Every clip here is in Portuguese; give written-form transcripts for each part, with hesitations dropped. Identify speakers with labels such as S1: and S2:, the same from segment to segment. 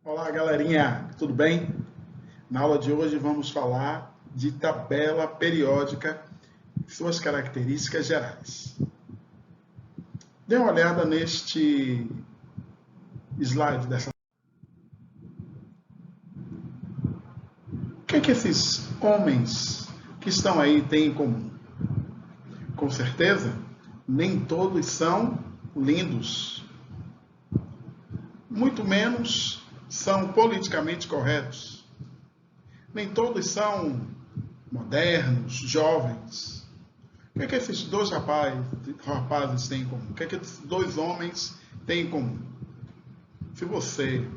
S1: Olá, galerinha, tudo bem? Na aula de hoje vamos falar de tabela periódica e suas características gerais. Dê uma olhada neste slide dessa. O que esses homens que estão aí têm em comum? Com certeza, nem todos são lindos, muito menos são politicamente corretos. Nem todos são modernos, jovens. O que esses dois rapazes têm em comum? O que esses dois homens têm em comum? Se você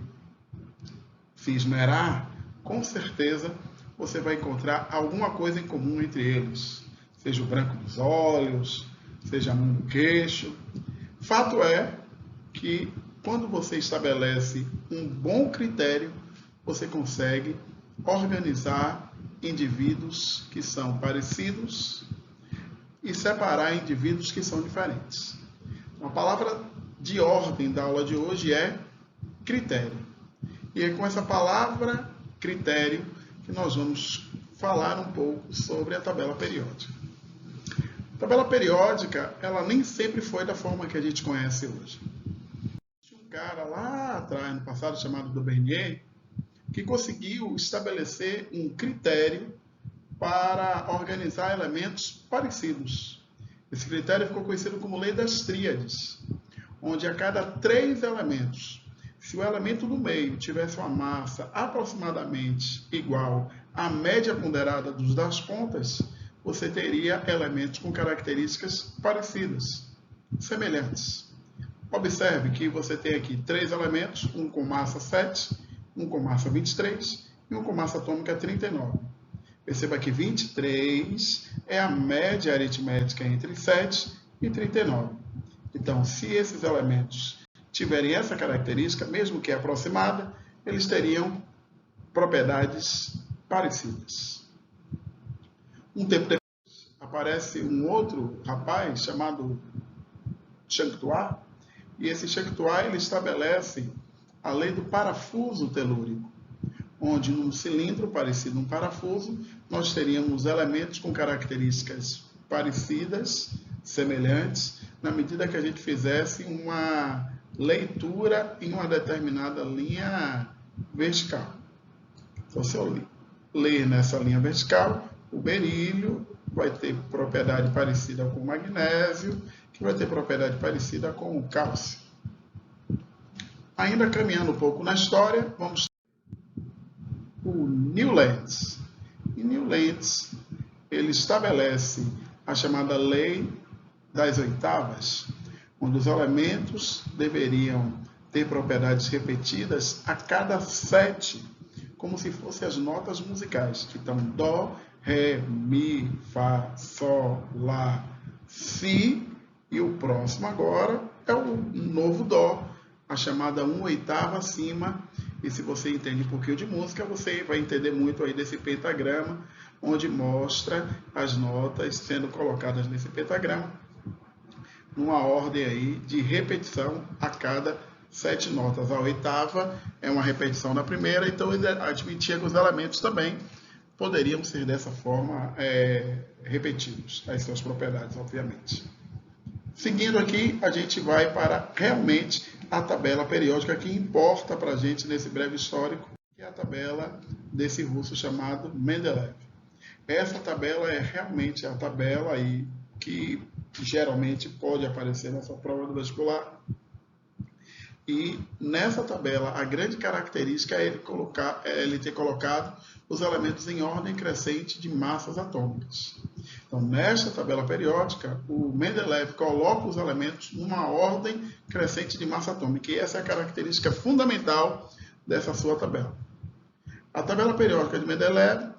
S1: se esmerar, com certeza você vai encontrar alguma coisa em comum entre eles. Seja o branco dos olhos, seja a mão do queixo. Fato é que quando você estabelece um bom critério, você consegue organizar indivíduos que são parecidos e separar indivíduos que são diferentes. A palavra de ordem da aula de hoje é critério. E é com essa palavra critério que nós vamos falar um pouco sobre a tabela periódica. A tabela periódica, ela nem sempre foi da forma que a gente conhece hoje. Tinha um cara lá atrás, no passado, chamado Daubernier, que conseguiu estabelecer um critério para organizar elementos parecidos. Esse critério ficou conhecido como Lei das Tríades, onde a cada 3 elementos, se o elemento do meio tivesse uma massa aproximadamente igual à média ponderada dos das pontas, você teria elementos com características parecidas, semelhantes. Observe que você tem aqui 3 elementos, um com massa 7, um com massa 23 e um com massa atômica 39. Perceba que 23 é a média aritmética entre 7 e 39. Então, se esses elementos tiverem essa característica, mesmo que aproximada, eles teriam propriedades parecidas. Um tempo depois, aparece um outro rapaz chamado Champtois, e esse Champtois ele estabelece a lei do parafuso telúrico, onde num cilindro parecido a um parafuso, nós teríamos elementos com características parecidas, semelhantes, na medida que a gente fizesse uma leitura em uma determinada linha vertical. Então, se eu ler nessa linha vertical, o berílio vai ter propriedade parecida com o magnésio, que vai ter propriedade parecida com o cálcio. Ainda caminhando um pouco na história, vamos o Newlands. E Newlands, ele estabelece a chamada lei das oitavas, onde os elementos deveriam ter propriedades repetidas a cada 7, como se fossem as notas musicais. Então, Dó, Ré, Mi, Fá, Sol, Lá, Si, e o próximo agora é o novo Dó, a chamada 1/8 acima. E se você entende um pouquinho de música, você vai entender muito aí desse pentagrama, onde mostra as notas sendo colocadas nesse pentagrama, numa ordem aí de repetição a cada 7 notas. A oitava é uma repetição da primeira, então ele admitia que os elementos também poderiam ser dessa forma repetidos, as suas propriedades, obviamente. Seguindo aqui, a gente vai para realmente a tabela periódica que importa para a gente nesse breve histórico, que é a tabela desse russo chamado Mendeleev. Essa tabela é realmente a tabela aí que geralmente pode aparecer nessa prova do vestibular. E nessa tabela, a grande característica é ele ter colocado os elementos em ordem crescente de massas atômicas. Então, nesta tabela periódica, o Mendeleev coloca os elementos numa ordem crescente de massa atômica. E essa é a característica fundamental dessa sua tabela. A tabela periódica de Mendeleev,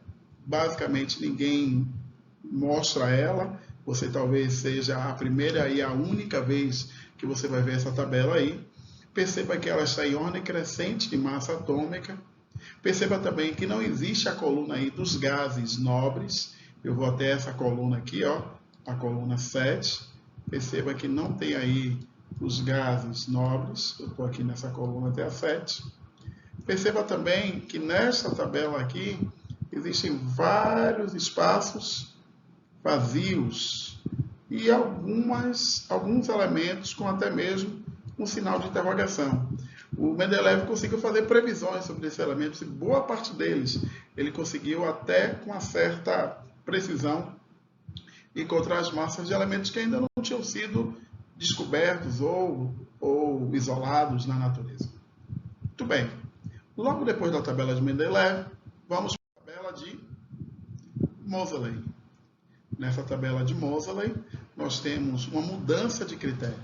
S1: basicamente ninguém mostra ela. Você talvez seja a primeira e a única vez que você vai ver essa tabela aí. Perceba que ela está em ordem crescente de massa atômica. Perceba também que não existe a coluna aí dos gases nobres. Eu vou até essa coluna aqui, ó, a coluna 7. Perceba que não tem aí os gases nobres. Eu estou aqui nessa coluna até a 7. Perceba também que nesta tabela aqui existem vários espaços vazios e alguns elementos com até mesmo um sinal de interrogação. O Mendeleev conseguiu fazer previsões sobre esses elementos e boa parte deles ele conseguiu até com uma certa precisão encontrar as massas de elementos que ainda não tinham sido descobertos ou isolados na natureza. Muito bem. Logo depois da tabela de Mendeleev, vamos para a tabela de Moseley. Nessa tabela de Moseley, nós temos uma mudança de critério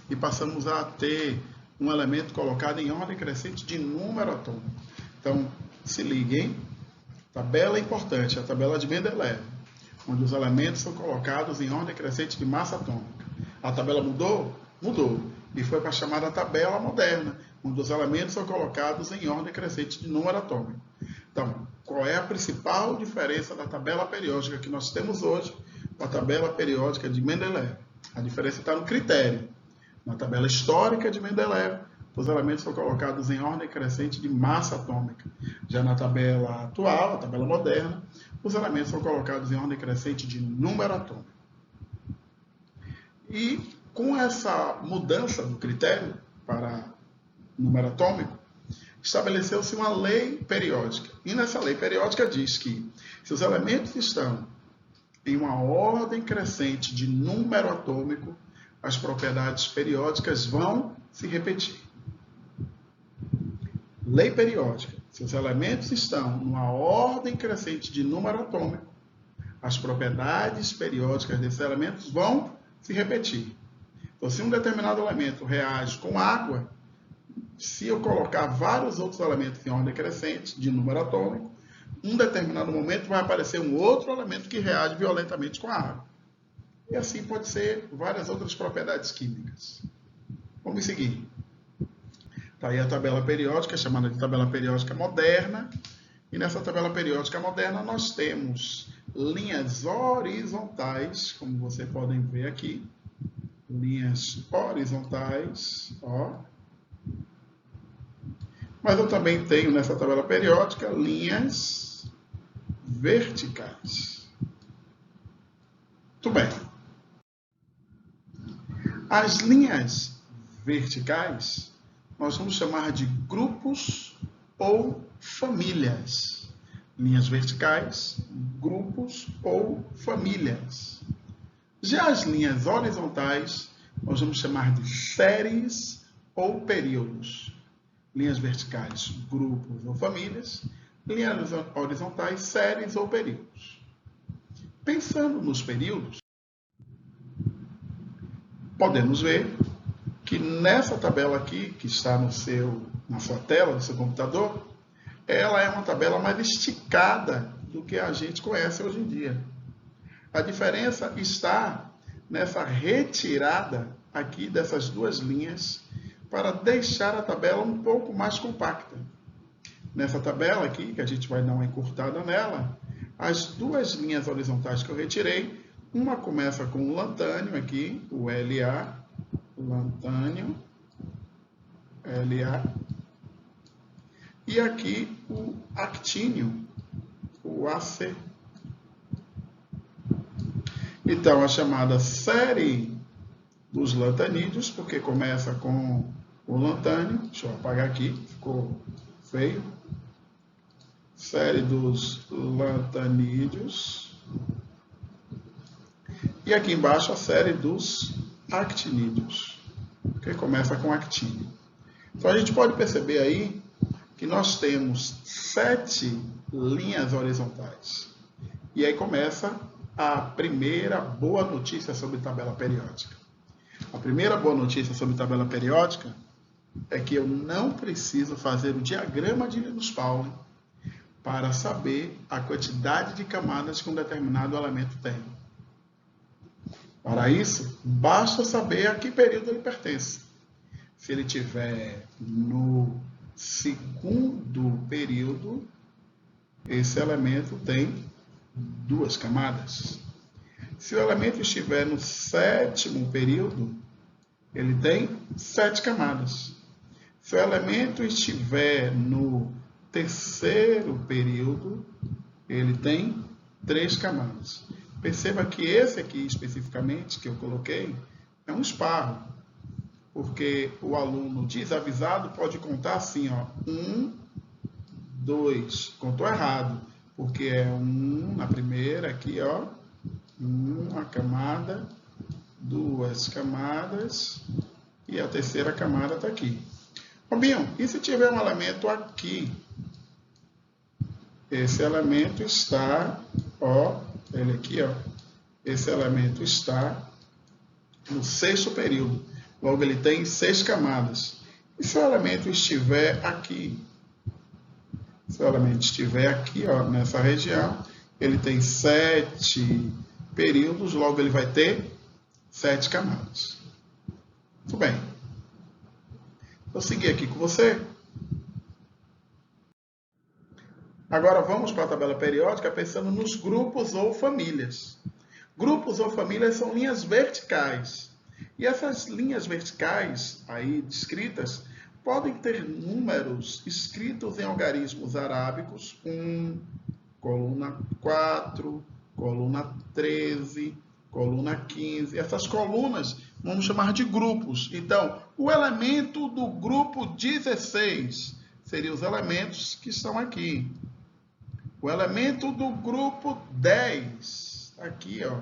S1: e passamos a ter um elemento colocado em ordem crescente de número atômico. Então, se liguem, tabela importante, a tabela de Mendeleev, onde os elementos são colocados em ordem crescente de massa atômica. A tabela mudou? Mudou. E foi para a chamada tabela moderna, onde os elementos são colocados em ordem crescente de número atômico. Então, qual é a principal diferença da tabela periódica que nós temos hoje para a tabela periódica de Mendeleev? A diferença está no critério. Na tabela histórica de Mendeleev, os elementos são colocados em ordem crescente de massa atômica. Já na tabela atual, a tabela moderna, os elementos são colocados em ordem crescente de número atômico. E com essa mudança do critério para número atômico, estabeleceu-se uma lei periódica. E nessa lei periódica diz que se os elementos estão em uma ordem crescente de número atômico, as propriedades periódicas vão se repetir. Lei periódica. Se os elementos estão numa ordem crescente de número atômico, as propriedades periódicas desses elementos vão se repetir. Então, se um determinado elemento reage com água, se eu colocar vários outros elementos em ordem crescente de número atômico, em determinado momento vai aparecer um outro elemento que reage violentamente com a água. E assim pode ser várias outras propriedades químicas. Vamos seguir. Está aí a tabela periódica, chamada de tabela periódica moderna. E nessa tabela periódica moderna nós temos linhas horizontais, como vocês podem ver aqui. Linhas horizontais, ó. Mas eu também tenho nessa tabela periódica linhas verticais. Muito bem. As linhas verticais nós vamos chamar de grupos ou famílias. Linhas verticais, grupos ou famílias. Já as linhas horizontais nós vamos chamar de séries ou períodos. Linhas verticais, grupos ou famílias. Linhas horizontais, séries ou períodos. Pensando nos períodos, podemos ver que nessa tabela aqui, que está na sua tela, no seu computador, ela é uma tabela mais esticada do que a gente conhece hoje em dia. A diferença está nessa retirada aqui dessas duas linhas para deixar a tabela um pouco mais compacta. Nessa tabela aqui, que a gente vai dar uma encurtada nela, as duas linhas horizontais que eu retirei, uma começa com o lantânio aqui, o LA, lantânio, LA, e aqui o actínio, o AC. Então, a chamada série dos lantanídeos, porque começa com o lantânio, deixa eu apagar aqui, ficou feio. Série dos lantanídeos. E aqui embaixo a série dos actinídeos, que começa com actínio. Então a gente pode perceber aí que nós temos 7 linhas horizontais. E aí começa a primeira boa notícia sobre tabela periódica. A primeira boa notícia sobre tabela periódica é que eu não preciso fazer o diagrama de Linus-Pauling para saber a quantidade de camadas que um determinado elemento tem. Para isso, basta saber a que período ele pertence. Se ele estiver no segundo período, esse elemento tem 2 camadas. Se o elemento estiver no 7º período, ele tem 7 camadas. Se o elemento estiver no terceiro período, ele tem 3 camadas. Perceba que esse aqui, especificamente, que eu coloquei, é um esparro. Porque o aluno desavisado pode contar assim, ó, 1, 2, contou errado, porque é 1 na primeira, aqui, ó, 1 a camada, 2 camadas, e a terceira camada está aqui. Robinho, e se tiver um elemento aqui? Esse elemento está, ó, ele aqui, ó, esse elemento está no 6º período. Logo, ele tem 6 camadas. E se o elemento estiver aqui? Se o elemento estiver aqui, ó, nessa região, ele tem 7 períodos, logo ele vai ter 7 camadas. Muito bem. Vou seguir aqui com você. Agora vamos para a tabela periódica pensando nos grupos ou famílias. Grupos ou famílias são linhas verticais. E essas linhas verticais aí descritas podem ter números escritos em algarismos arábicos, 1, coluna 4, coluna 13, coluna 15. Essas colunas vamos chamar de grupos. Então, o elemento do grupo 16 seriam os elementos que estão aqui. O elemento do grupo 10, aqui, ó,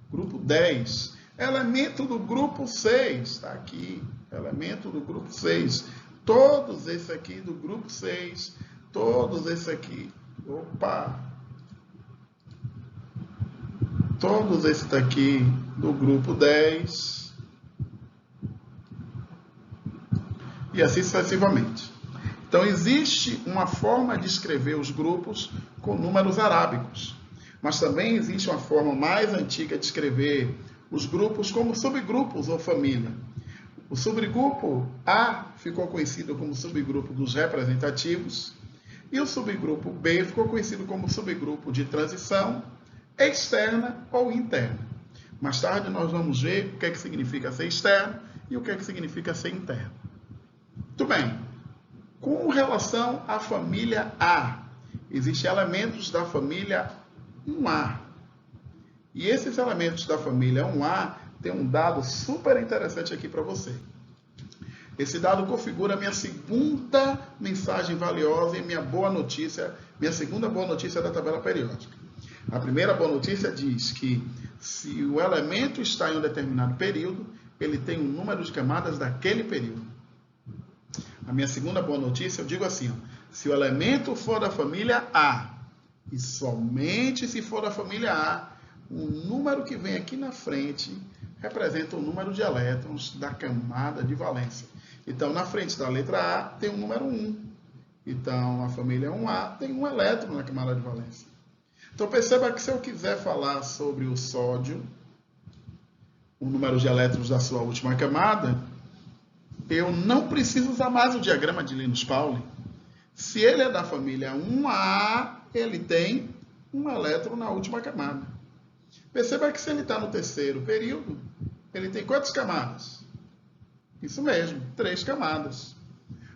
S1: grupo 10. Elemento do grupo 6, está aqui, elemento do grupo 6. Todos esses aqui do grupo 6, todos esses aqui, todos esses daqui do grupo 10, e assim sucessivamente. Então, existe uma forma de escrever os grupos com números arábicos, mas também existe uma forma mais antiga de escrever os grupos como subgrupos ou família. O subgrupo A ficou conhecido como subgrupo dos representativos e o subgrupo B ficou conhecido como subgrupo de transição externa ou interna. Mais tarde nós vamos ver o que é que significa ser externo e o que é que significa ser interno. Muito bem. Com relação à família A, existem elementos da família 1A. E esses elementos da família 1A tem um dado super interessante aqui para você. Esse dado configura a minha segunda mensagem valiosa e minha boa notícia, minha segunda boa notícia da tabela periódica. A primeira boa notícia diz que se o elemento está em um determinado período, ele tem um número de camadas daquele período. A minha segunda boa notícia, eu digo assim, ó, se o elemento for da família A, e somente se for da família A, o número que vem aqui na frente representa o número de elétrons da camada de valência. Então, na frente da letra A tem o número 1. Então, a família 1A tem um elétron na camada de valência. Então, perceba que se eu quiser falar sobre o sódio, o número de elétrons da sua última camada, eu não preciso usar mais o diagrama de Linus-Pauling. Se ele é da família 1A, ele tem um elétron na última camada. Perceba que se ele está no terceiro período, ele tem quantas camadas? Isso mesmo, 3 camadas.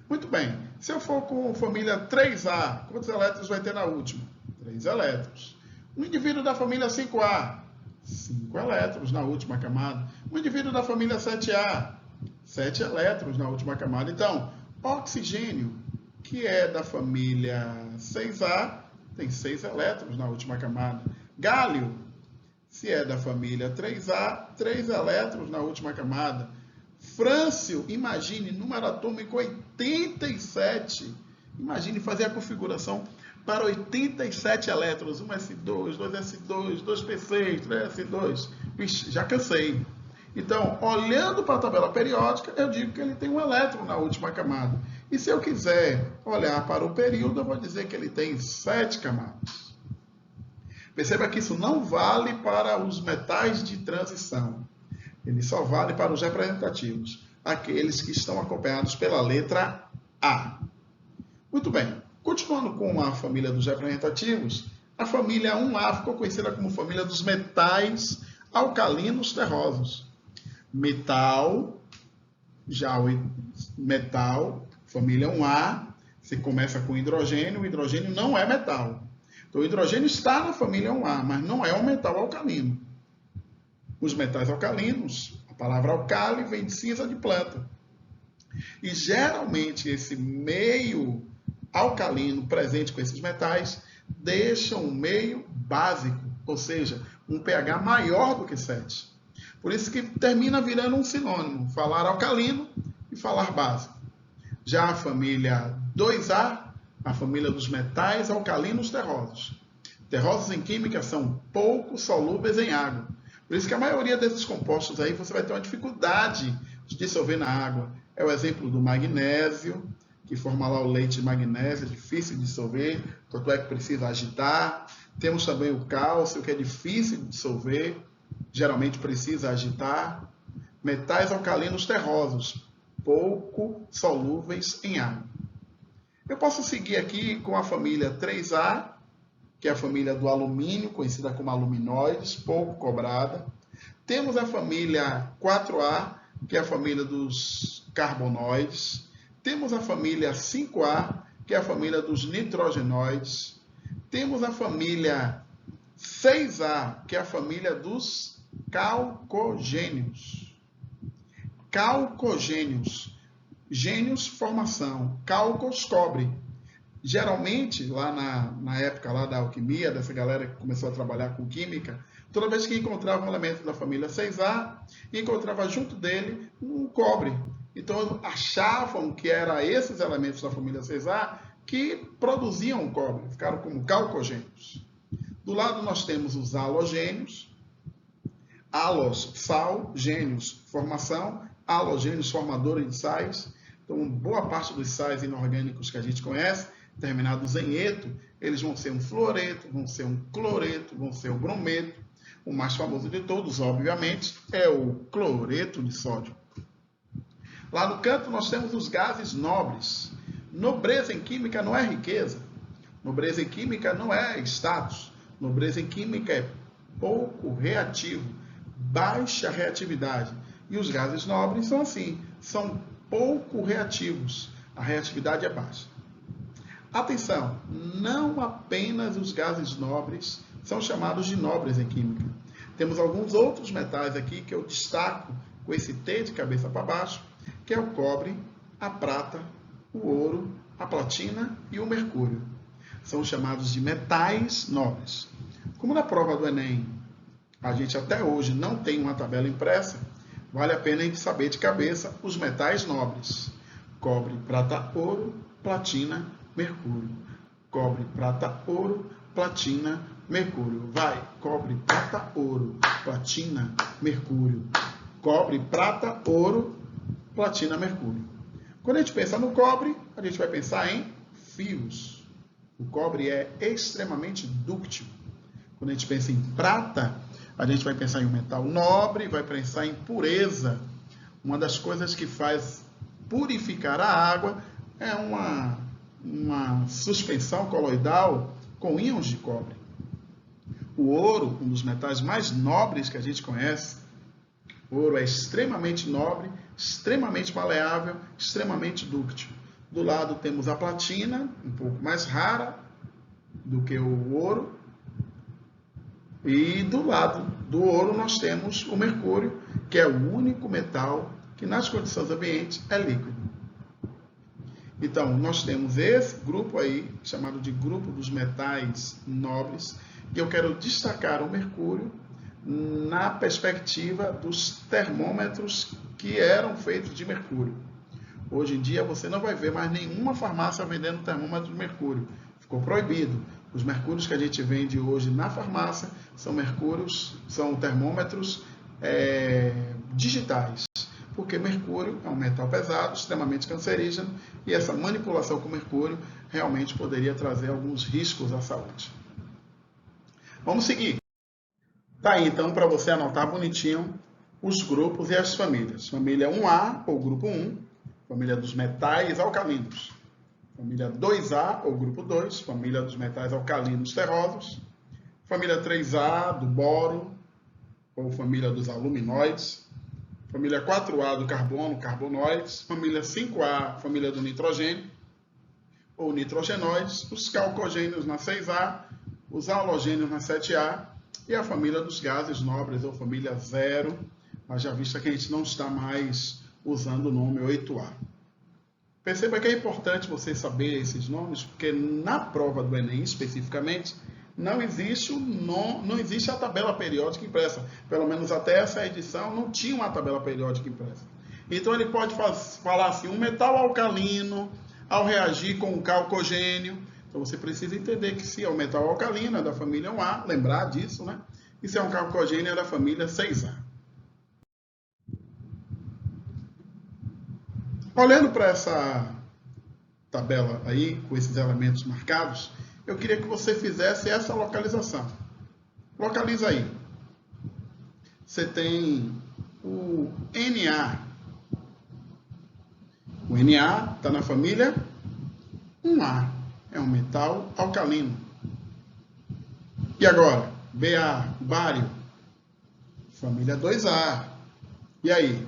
S1: Muito bem. Se eu for com família 3A, quantos elétrons vai ter na última? 3 elétrons. Um indivíduo da família 5A, 5 elétrons na última camada. Um indivíduo da família 7A, 7 elétrons na última camada. Então, oxigênio, que é da família 6A, tem 6 elétrons na última camada. Gálio, se é da família 3A, 3 elétrons na última camada. Frâncio, imagine, número atômico 87. Imagine fazer a configuração para 87 elétrons. 1s2, 2s2, 2p6, 3s2. Vixe, já cansei. Então, olhando para a tabela periódica, eu digo que ele tem um elétron na última camada. E se eu quiser olhar para o período, eu vou dizer que ele tem 7 camadas. Perceba que isso não vale para os metais de transição. Ele só vale para os representativos, aqueles que estão acompanhados pela letra A. Muito bem. Continuando com a família dos representativos, a família 1A ficou conhecida como família dos metais alcalinos terrosos. Metal Já o metal, família 1A, você começa com hidrogênio, o hidrogênio não é metal. Então, o hidrogênio está na família 1A, mas não é um metal alcalino. Os metais alcalinos, a palavra alcali vem de cinza de planta. E geralmente esse meio alcalino presente com esses metais deixa um meio básico, ou seja, um pH maior do que 7. Por isso que termina virando um sinônimo, falar alcalino e falar básico. Já a família 2A, a família dos metais alcalinos terrosos. Terrosos em química são pouco solúveis em água. Por isso que a maioria desses compostos aí você vai ter uma dificuldade de dissolver na água. É o exemplo do magnésio, que forma lá o leite de magnésio, é difícil de dissolver, tanto é que precisa agitar. Temos também o cálcio, que é difícil de dissolver, geralmente precisa agitar. Metais alcalinos terrosos, pouco solúveis em água. Eu posso seguir aqui com a família 3A, que é a família do alumínio, conhecida como aluminóides, pouco cobrada. Temos a família 4A, que é a família dos carbonoides. Temos a família 5A, que é a família dos nitrogenoides. Temos a família 6A, que é a família dos calcogênios. Calcogênios. Gênios, formação. Calcos, cobre. Geralmente, lá na época lá da alquimia, dessa galera que começou a trabalhar com química, toda vez que encontrava um elemento da família 6A, encontrava junto dele um cobre. Então, achavam que eram esses elementos da família 6A que produziam o cobre, ficaram como calcogênios. Do lado nós temos os halogênios, halos, sal, gênios, formação, halogênios, formadores de sais. Então, boa parte dos sais inorgânicos que a gente conhece, terminados em eto, eles vão ser um fluoreto, vão ser um cloreto, vão ser o brometo. O mais famoso de todos, obviamente, é o cloreto de sódio. Lá no canto nós temos os gases nobres. Nobreza em química não é riqueza. Nobreza em química não é status. Nobreza em química é pouco reativo, baixa reatividade. E os gases nobres são assim, são pouco reativos. A reatividade é baixa. Atenção, não apenas os gases nobres são chamados de nobres em química. Temos alguns outros metais aqui que eu destaco com esse T de cabeça para baixo, que é o cobre, a prata, o ouro, a platina e o mercúrio. São chamados de metais nobres. Como na prova do Enem a gente até hoje não tem uma tabela impressa, vale a pena a gente saber de cabeça os metais nobres. Cobre, prata, ouro, platina, mercúrio. Cobre, prata, ouro, platina, mercúrio. Vai, cobre, prata, ouro, platina, mercúrio. Cobre, prata, ouro, platina, mercúrio. Quando a gente pensa no cobre, a gente vai pensar em fios. O cobre é extremamente dúctil. Quando a gente pensa em prata, a gente vai pensar em um metal nobre, vai pensar em pureza. Uma das coisas que faz purificar a água é uma suspensão coloidal com íons de cobre. O ouro, um dos metais mais nobres que a gente conhece, o ouro é extremamente nobre, extremamente maleável, extremamente dúctil. Do lado temos a platina, um pouco mais rara do que o ouro. E do lado do ouro nós temos o mercúrio, que é o único metal que nas condições ambientes é líquido. Então, nós temos esse grupo aí, chamado de grupo dos metais nobres, e eu quero destacar o mercúrio na perspectiva dos termômetros que eram feitos de mercúrio. Hoje em dia você não vai ver mais nenhuma farmácia vendendo termômetro de mercúrio. Ficou proibido. Os mercúrios que a gente vende hoje na farmácia são termômetros digitais. Porque mercúrio é um metal pesado, extremamente cancerígeno, e essa manipulação com mercúrio realmente poderia trazer alguns riscos à saúde. Vamos seguir. Tá aí, então, para você anotar bonitinho os grupos e as famílias. Família 1A, ou grupo 1, família dos metais alcalinos. Família 2A, ou grupo 2, família dos metais alcalinos terrosos. Família 3A, do boro, ou família dos aluminoides. família 4A do carbono, carbonoides, família 5A, família do nitrogênio, ou nitrogenóides, os calcogênios na 6A, os halogênios na 7A, e a família dos gases nobres, ou família 0, mas já vista que a gente não está mais usando o nome 8A. Perceba que é importante você saber esses nomes, porque na prova do Enem, especificamente, não existe a tabela periódica impressa. Pelo menos até essa edição não tinha uma tabela periódica impressa. Então ele pode falar assim, um metal alcalino, ao reagir com o calcogênio. Então você precisa entender que se é um metal alcalino, é da família 1A, lembrar disso, né? E se é um calcogênio, é da família 6A. Olhando para essa tabela aí, com esses elementos marcados, eu queria que você fizesse essa localização. Localiza aí. Você tem o Na. O Na está na família 1A. É um metal alcalino. E agora? Ba, bário. Família 2A. E aí?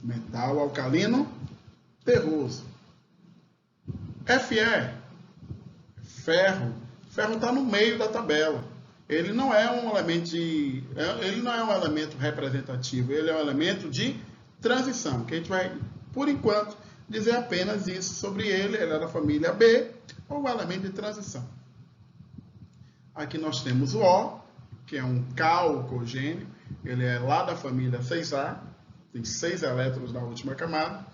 S1: Metal alcalino terroso. Fe. Ferro. Ferro está no meio da tabela. Ele não é um elemento representativo, ele é um elemento de transição, que a gente vai, por enquanto, dizer apenas isso sobre ele. Ele é da família B, ou um elemento de transição. Aqui nós temos o O, que é um calcogênio, ele é lá da família 6A, tem 6 elétrons na última camada.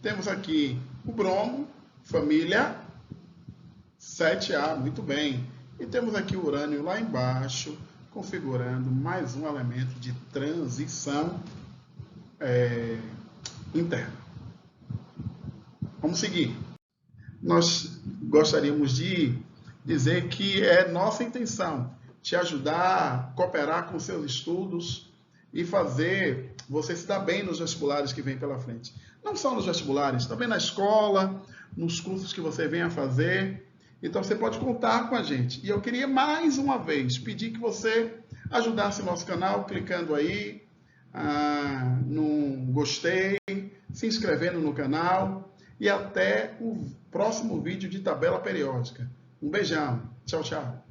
S1: Temos aqui o bromo, família 7A, muito bem. E temos aqui o urânio lá embaixo, configurando mais um elemento de transição interna. Vamos seguir. Nós gostaríamos de dizer que é nossa intenção te ajudar, cooperar com seus estudos e fazer você se dar bem nos vestibulares que vem pela frente. Não só nos vestibulares, também na escola, nos cursos que você venha fazer. Então você pode contar com a gente. E eu queria mais uma vez pedir que você ajudasse o nosso canal clicando aí no gostei, se inscrevendo no canal e até o próximo vídeo de tabela periódica. Um beijão. Tchau, tchau.